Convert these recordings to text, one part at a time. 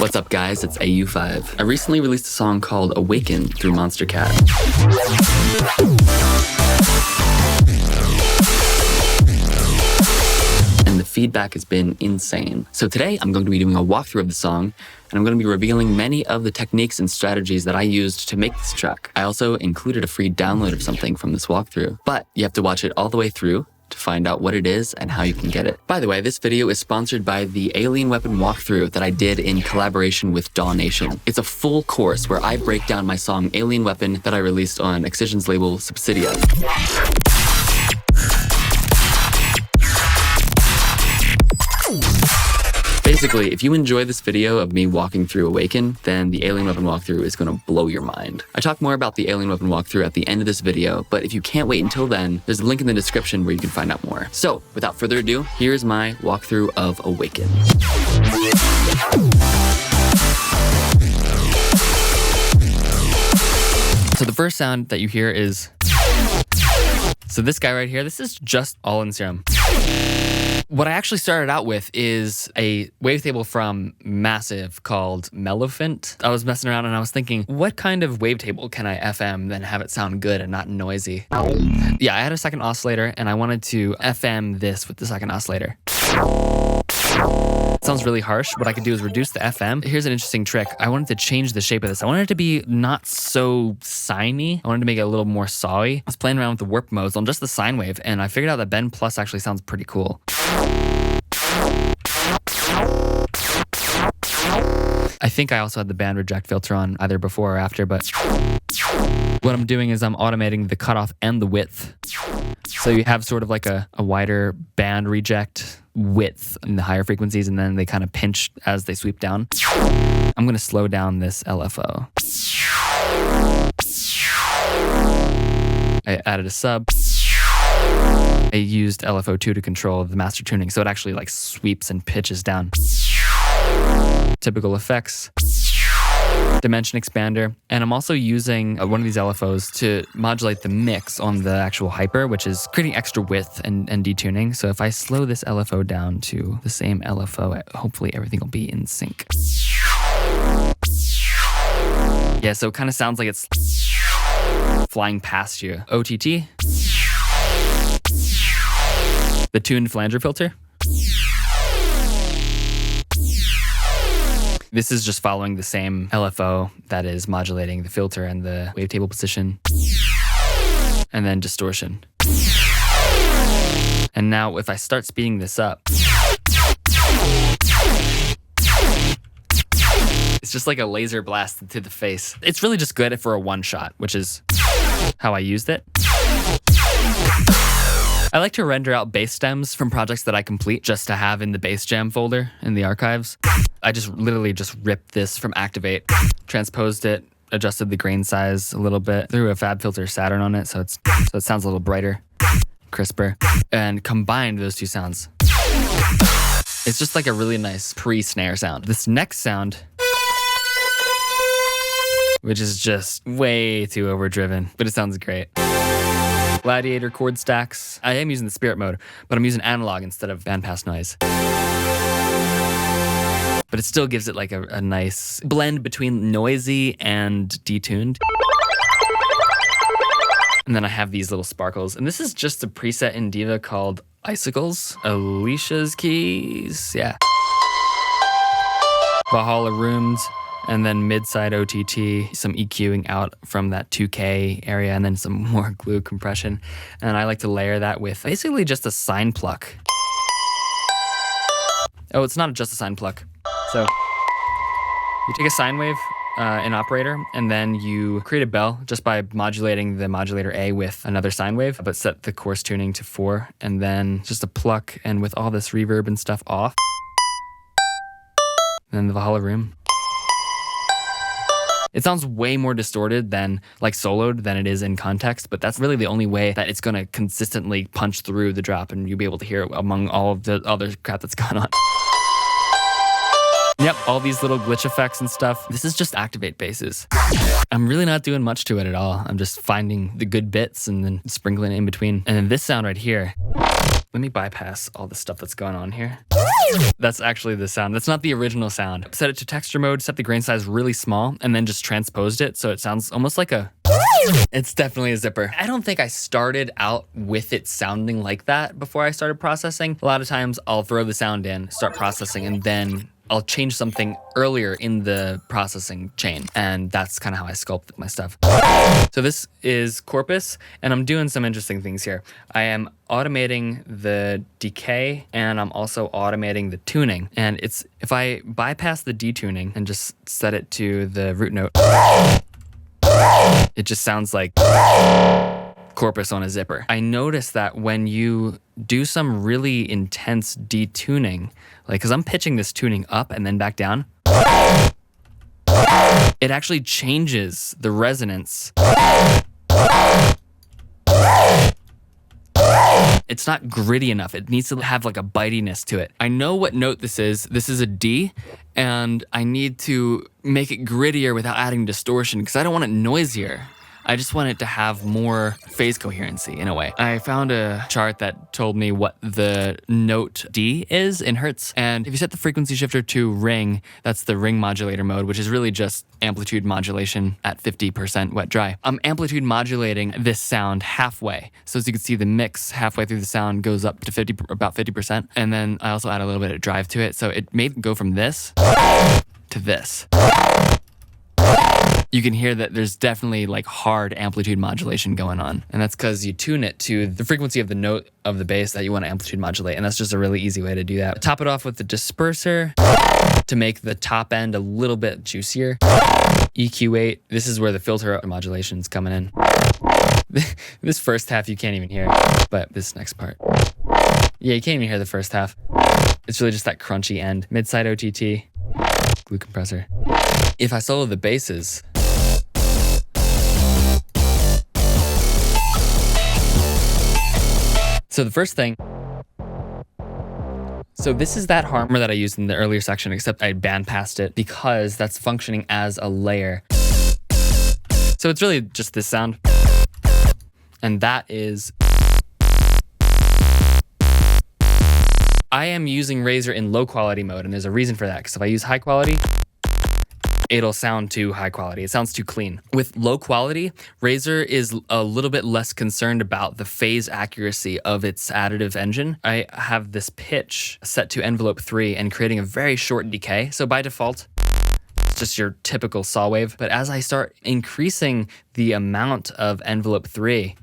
What's up guys, it's Au5. I recently released a song called Awaken through Monster Cat. And the feedback has been insane. So today I'm going to be doing a walkthrough of the song, and I'm going to be revealing many of the techniques and strategies that I used to make this track. I also included a free download of something from this walkthrough, but you have to watch it all the way through to find out what it is and how you can get it. By the way, this video is sponsored by the Alien Weapon walkthrough that I did in collaboration with Nation. It's a full course where I break down my song Alien Weapon that I released on Excision's label Subsidia. Basically, if you enjoy this video of me walking through Awaken, then the Alien Weapon walkthrough is going to blow your mind. I talk more about the Alien Weapon walkthrough at the end of this video, but if you can't wait until then, there's a link in the description where you can find out more. So, without further ado, here's my walkthrough of Awaken. So the first sound that you hear is... So this guy right here, this is just all in Serum. What I actually started out with is a wavetable from Massive called Mellowfint. I was messing around and I was thinking, what kind of wavetable can I FM then have it sound good and not noisy? Yeah, I had a second oscillator and I wanted to FM this with the second oscillator. It sounds really harsh. What I could do is reduce the FM. Here's an interesting trick. I wanted to change the shape of this. I wanted it to be not so sine-y. I wanted to make it a little more sawy. I was playing around with the warp modes on just the sine wave, and I figured out that Bend Plus actually sounds pretty cool. I think I also had the band reject filter on either before or after, but what I'm doing is I'm automating the cutoff and the width. So you have sort of like a wider band reject width in the higher frequencies, and then they kind of pinch as they sweep down. I'm going to slow down this LFO. I added a sub. I used LFO2 to control the master tuning, so it actually like sweeps and pitches down. Typical effects. Dimension expander, and I'm also using one of these LFOs to modulate the mix on the actual hyper, which is creating extra width and detuning. So if I slow this LFO down to the same LFO, hopefully everything will be in sync. Yeah, so it kind of sounds like it's flying past you. OTT, the tuned flanger filter. This is just following the same LFO that is modulating the filter and the wavetable position. And then distortion. And now if I start speeding this up, it's just like a laser blast to the face. It's really just good for a one shot, which is how I used it. I like to render out bass stems from projects that I complete just to have in the bass jam folder in the archives. I just literally just ripped this from Activate, transposed it, adjusted the grain size a little bit, threw a FabFilter Saturn on it so it sounds a little brighter, crisper, and combined those two sounds. It's just like a really nice pre-snare sound. This next sound, which is just way too overdriven, but it sounds great. Gladiator chord stacks. I am using the spirit mode, but I'm using analog instead of bandpass noise. But it still gives it like a nice blend between noisy and detuned. And then I have these little sparkles. And this is just a preset in Diva called Icicles. Alicia's Keys, yeah. Valhalla Rooms. And then mid-side OTT, some EQing out from that 2K area, and then some more glue compression. And I like to layer that with basically just a sine pluck. Oh, it's not just a sine pluck. So you take a sine wave, an operator, and then you create a bell just by modulating the modulator A with another sine wave, but set the coarse tuning to 4, and then just a pluck, and with all this reverb and stuff off. And then the Valhalla Room. It sounds way more distorted than like soloed than it is in context, but that's really the only way that it's gonna consistently punch through the drop and you'll be able to hear it among all of the other crap that's gone on. Yep, all these little glitch effects and stuff. This is just Activate basses. I'm really not doing much to it at all. I'm just finding the good bits and then sprinkling it in between. And then this sound right here, Let me bypass all the stuff that's going on here. That's actually the sound. That's not the original sound. Set it to texture mode, set the grain size really small, and then just transposed it so it sounds almost like a... It's definitely a zipper. I don't think I started out with it sounding like that before I started processing. A lot of times I'll throw the sound in, start processing, and then I'll change something earlier in the processing chain. And that's kind of how I sculpt my stuff. So this is Corpus, and I'm doing some interesting things here. I am automating the decay, and I'm also automating the tuning. And it's, if I bypass the detuning and just set it to the root note, it just sounds like Corpus on a zipper. I noticed that when you do some really intense detuning, like, cause I'm pitching this tuning up and then back down, it actually changes the resonance. It's not gritty enough. It needs to have like a bitiness to it. I know what note this is. This is a D, and I need to make it grittier without adding distortion because I don't want it noisier. I just want it to have more phase coherency in a way. I found a chart that told me what the note D is in hertz. And if you set the frequency shifter to ring, that's the ring modulator mode, which is really just amplitude modulation at 50% wet dry. I'm amplitude modulating this sound halfway. So as you can see, the mix halfway through the sound goes up to about 50%. And then I also add a little bit of drive to it. So it may go from this to this. You can hear that there's definitely like hard amplitude modulation going on. And that's because you tune it to the frequency of the note of the bass that you want to amplitude modulate. And that's just a really easy way to do that. Top it off with the disperser to make the top end a little bit juicier. EQ8, this is where the filter modulation's coming in. This first half you can't even hear, but this next part. Yeah, you can't even hear the first half. It's really just that crunchy end. Mid-side OTT, glue compressor. If I solo the basses, so the first thing, so this is that harmor that I used in the earlier section, except I bandpassed it because that's functioning as a layer. So it's really just this sound. And that is, I am using Razor in low quality mode, and there's a reason for that, because if I use high quality, it'll sound too high quality. It sounds too clean. With low quality, Razor is a little bit less concerned about the phase accuracy of its additive engine. I have this pitch set to envelope 3 and creating a very short decay. So by default, it's just your typical saw wave. But as I start increasing the amount of envelope 3,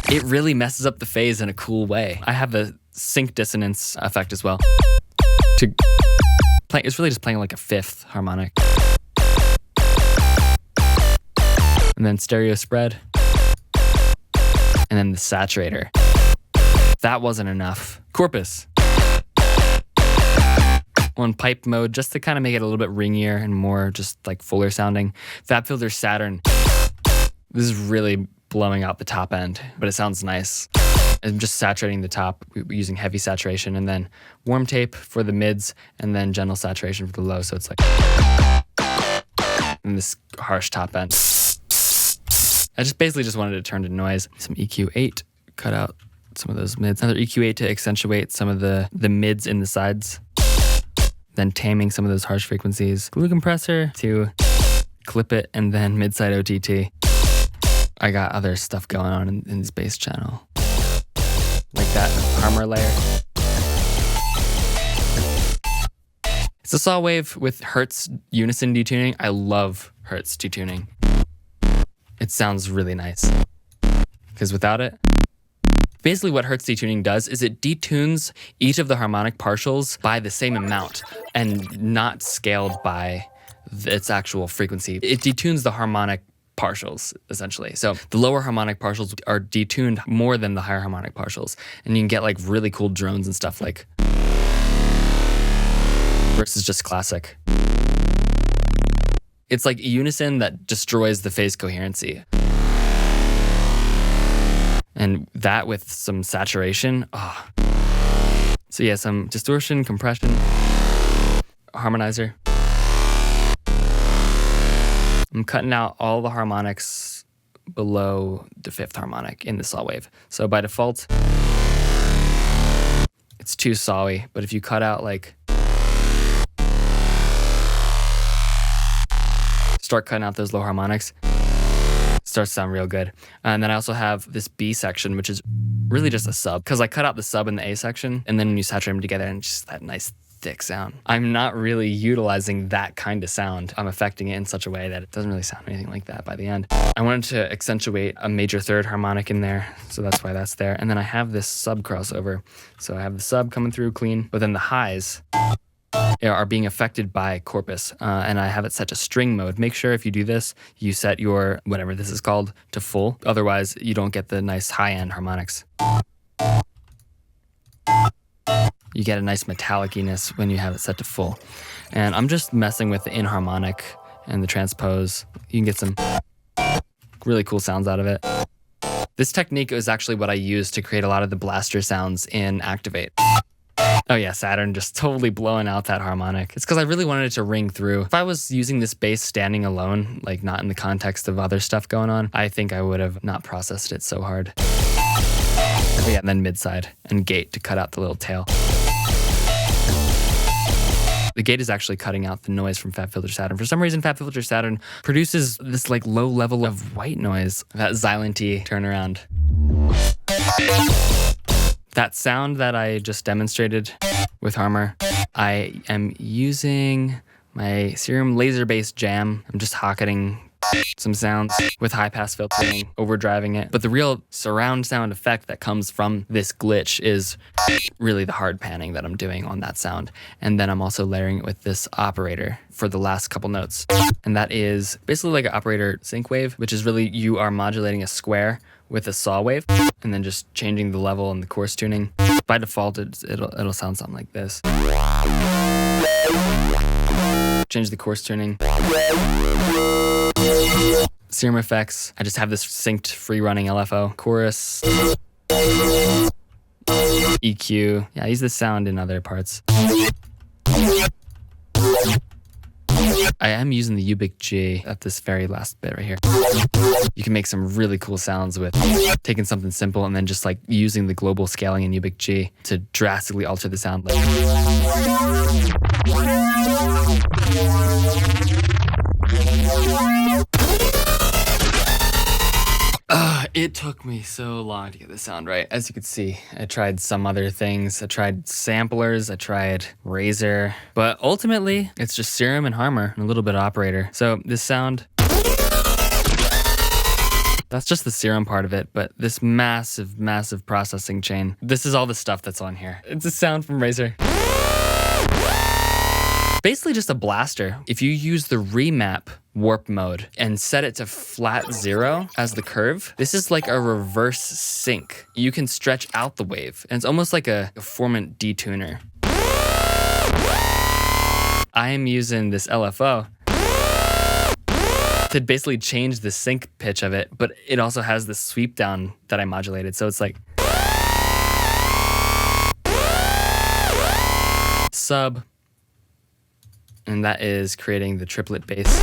it really messes up the phase in a cool way. I have a sync dissonance effect as well. It's really just playing like a fifth harmonic. And then stereo spread. And then the saturator. That wasn't enough. Corpus. On pipe mode, just to kind of make it a little bit ringier and more just like fuller sounding. Fab Filter Saturn. This is really blowing out the top end, but it sounds nice. I'm just saturating the top using heavy saturation, and then warm tape for the mids, and then gentle saturation for the low. So it's like, and this harsh top end. I just basically just wanted to turn to noise. Some EQ8, cut out some of those mids. Another EQ8 to accentuate some of the mids in the sides. Then taming some of those harsh frequencies. Glue compressor to clip it, and then mid-side OTT. I got other stuff going on in this bass channel. Like that harmor layer. It's a saw wave with Hertz Unison detuning. I love Hertz detuning. It sounds really nice. Because without it, basically what Hertz detuning does is it detunes each of the harmonic partials by the same amount and not scaled by its actual frequency. It detunes the harmonic partials, essentially. So the lower harmonic partials are detuned more than the higher harmonic partials. And you can get like really cool drones and stuff like versus just classic. It's like Unison that destroys the phase coherency. And that with some saturation. Oh. So yeah, some distortion, compression, harmonizer. I'm cutting out all the harmonics below the 5th harmonic in the saw wave. So by default, it's too sawy, but if you cut out like, start cutting out those low harmonics, it starts to sound real good. And then I also have this B section, which is really just a sub, because I cut out the sub in the A section, and then when you saturate them together, and just that nice thick sound. I'm not really utilizing that kind of sound. I'm affecting it in such a way that it doesn't really sound anything like that by the end. I wanted to accentuate a major 3rd harmonic in there, so that's why that's there. And then I have this sub crossover. So I have the sub coming through clean, but then the highs are being affected by Corpus, and I have it set to string mode. Make sure if you do this, you set your, whatever this is called, to full. Otherwise, you don't get the nice high-end harmonics. You get a nice metallic-iness when you have it set to full. And I'm just messing with the inharmonic and the transpose. You can get some really cool sounds out of it. This technique is actually what I use to create a lot of the blaster sounds in Activate. Oh yeah, Saturn just totally blowing out that harmonic. It's because I really wanted it to ring through. If I was using this bass standing alone, like not in the context of other stuff going on, I think I would have not processed it so hard. But yeah, and then mid-side and gate to cut out the little tail. The gate is actually cutting out the noise from FabFilter Saturn. For some reason, FabFilter Saturn produces this like low level of white noise, that Xylent-y turnaround. That sound that I just demonstrated with Harmer, I am using my Serum laser bass jam. I'm just hocketing some sounds with high pass filtering, overdriving it. But the real surround sound effect that comes from this glitch is really the hard panning that I'm doing on that sound. And then I'm also layering it with this operator for the last couple notes. And that is basically like an operator sync wave, which is really you are modulating a square with a saw wave and then just changing the level and the coarse tuning. By default, it'll sound something like this. Change the coarse tuning. Serum effects. I just have this synced free running LFO. Chorus. EQ. Yeah, I use this sound in other parts. I am using the Ubic G at this very last bit right here. You can make some really cool sounds with taking something simple and then just like using the global scaling in Ubic G to drastically alter the sound. It took me so long to get the sound right. As you can see, I tried some other things. I tried samplers, I tried Razor, but ultimately it's just Serum and Harmer and a little bit of operator. So this sound, that's just the Serum part of it, but this massive, massive processing chain, this is all the stuff that's on here. It's a sound from Razor. Basically just a blaster. If you use the remap warp mode and set it to flat 0 as the curve, this is like a reverse sync. You can stretch out the wave, and it's almost like a formant detuner. I am using this LFO to basically change the sync pitch of it, but it also has this sweep down that I modulated, so it's like sub, and that is creating the triplet bass.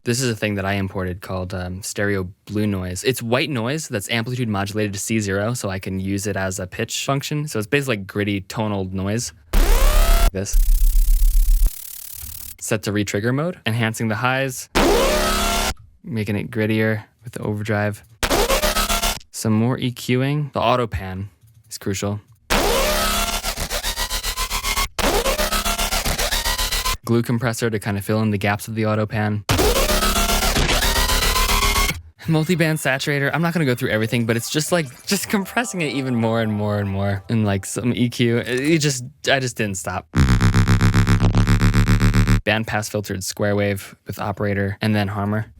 This is a thing that I imported called stereo blue noise. It's white noise that's amplitude modulated to C0, so I can use it as a pitch function. So it's basically like gritty tonal noise. This. Set to re-trigger mode, enhancing the highs, making it grittier with the overdrive. Some more EQing. The auto pan is crucial. Glue compressor to kind of fill in the gaps of the auto pan. Multi-band saturator. I'm not gonna go through everything, but it's just like just compressing it even more and more and more. And like some EQ. I just didn't stop. Band pass filtered square wave with operator and then Harmer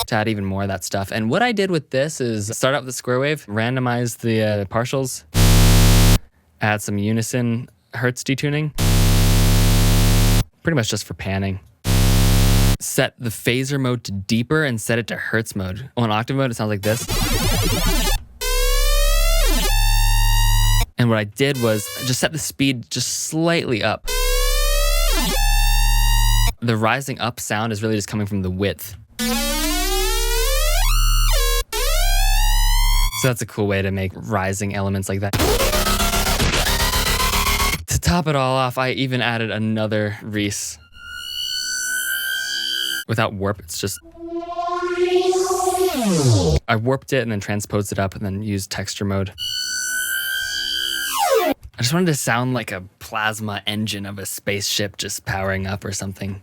to add even more of that stuff. And what I did with this is start out with the square wave, randomize the partials, add some Unison Hertz detuning, pretty much just for panning. Set the phaser mode to deeper and set it to Hertz mode. On octave mode, it sounds like this. And what I did was just set the speed just slightly up. The rising up sound is really just coming from the width. So that's a cool way to make rising elements like that. To top it all off, I even added another Reese. Without warp, it's just... I warped it and then transposed it up and then used texture mode. I just wanted to sound like a plasma engine of a spaceship just powering up or something.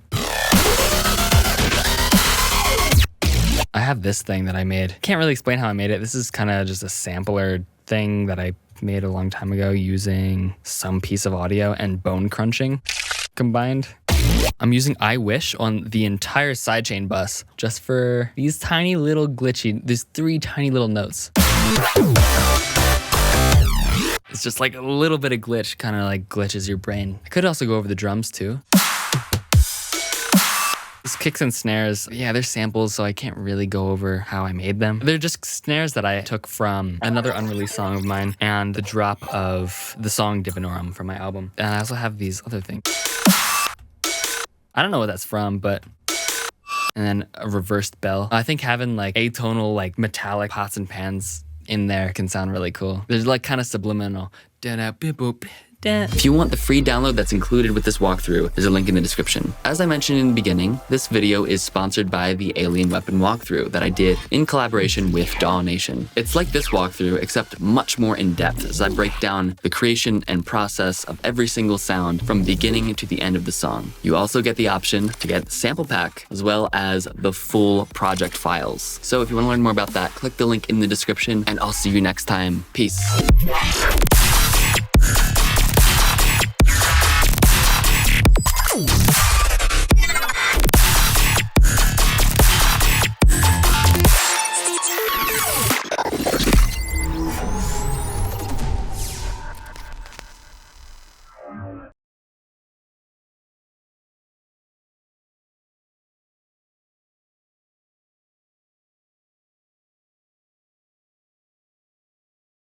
I have this thing that I made. Can't really explain how I made it. This is kind of just a sampler thing that I made a long time ago using some piece of audio and bone crunching combined. I'm using I Wish on the entire sidechain bus just for these tiny little these 3 tiny little notes. It's just like a little bit of glitch, kind of like glitches your brain. I could also go over the drums too. These kicks and snares, yeah, they're samples, so I can't really go over how I made them. They're just snares that I took from another unreleased song of mine and the drop of the song Divinorum from my album. And I also have these other things. I don't know what that's from, but... And then a reversed bell. I think having like atonal, like metallic pots and pans in there can sound really cool. They're like kind of subliminal. If you want the free download that's included with this walkthrough, there's a link in the description. As I mentioned in the beginning, this video is sponsored by the Alien Weapon walkthrough that I did in collaboration with DAW Nation. It's like this walkthrough, except much more in depth as I break down the creation and process of every single sound from beginning to the end of the song. You also get the option to get the sample pack as well as the full project files. So if you want to learn more about that, click the link in the description and I'll see you next time. Peace.